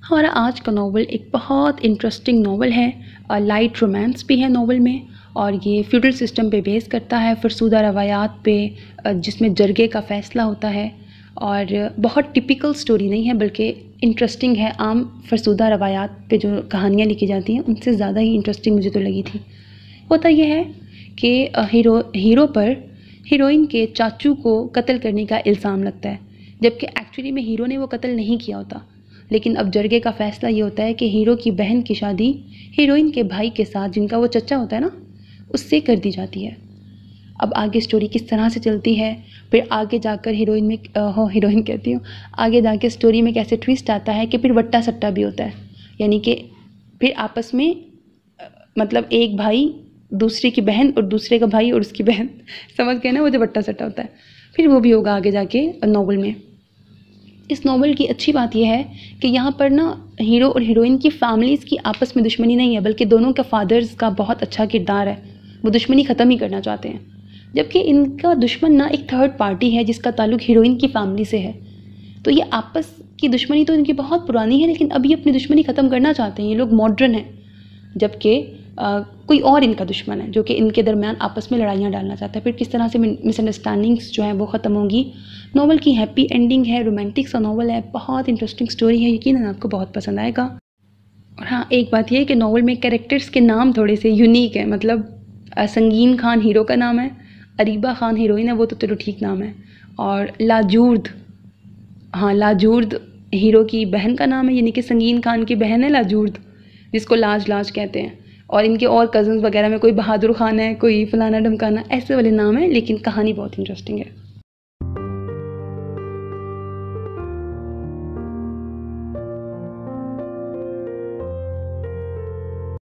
हमारा आज का नावल एक बहुत इंटरेस्टिंग नावल है। लाइट रोमांस भी है नावल में, और ये फ्यूडल सिस्टम पे बेस करता है, फरसूदा रवायात पे, जिसमें जरगे का फ़ैसला होता है। और बहुत टिपिकल स्टोरी नहीं है, बल्कि इंटरेस्टिंग है। आम फरसूदा रवायात पे जो कहानियाँ लिखी जाती हैं उनसे ज़्यादा ही इंटरेस्टिंग मुझे तो लगी थी। होता यह है कि हीरो पर हीरोइन के चाचू को कत्ल करने का इल्ज़ाम लगता है, जबकि एक्चुअली में हीरो ने वो कत्ल नहीं किया होता। लेकिन अब जरगे का फ़ैसला ये होता है कि हीरो की बहन की शादी हीरोइन के भाई के साथ, जिनका वो चचा होता है ना, उससे कर दी जाती है। अब आगे स्टोरी किस तरह से चलती है, फिर आगे जाकर हीरोइन कहती हूँ, आगे जाके स्टोरी में कैसे ट्विस्ट आता है कि फिर वट्टा सट्टा भी होता है। यानी कि फिर आपस में मतलब एक भाई दूसरे की बहन और दूसरे का भाई और उसकी बहन, समझ गए ना, वो जो वट्टा सट्टा होता है, फिर वो भी होगा आगे जाके नावल में। इस नावल की अच्छी बात यह है कि यहाँ पर ना हीरो और हीरोइन की फैमिलीज़ की आपस में दुश्मनी नहीं है, बल्कि दोनों का फादर्स का बहुत अच्छा किरदार है। वो दुश्मनी ख़त्म ही करना चाहते हैं, जबकि इनका दुश्मन ना एक थर्ड पार्टी है जिसका ताल्लुक हीरोइन की फैमिली से है। तो ये आपस की दुश्मनी तो इनकी बहुत पुरानी है, लेकिन अभी अपनी दुश्मनी ख़त्म करना चाहते हैं। ये लोग मॉडर्न हैं, जबकि कोई और इनका दुश्मन है जो कि इनके दरमियान आपस में लड़ाइयाँ डालना चाहता है। फिर किस तरह से मिसअंडरस्टैंडिंग्स जो हैं वो ख़त्म होंगी। नावल की हैप्पी एंडिंग है, रोमांटिक सा नावल है, बहुत इंटरेस्टिंग स्टोरी है, यकीनन आपको बहुत पसंद आएगा। और हाँ, एक बात ये है कि नावल में कैरेक्टर्स के नाम थोड़े से यूनिक है। मतलब संगीन खान हीरो का नाम है, अरीबा खान हीरोइन है, वो तो चलो ठीक नाम है। और लाजूर्द, हाँ लाजूर्द हीरो की बहन का नाम है, यानी कि संगीन खान की बहन है लाजूर्द, जिसको लाज लाज कहते हैं। और इनके और कज़न्स वगैरह में कोई बहादुर खान है, कोई फलाना ढमकाना, ऐसे वाले नाम है, लेकिन कहानी बहुत इंटरेस्टिंग है।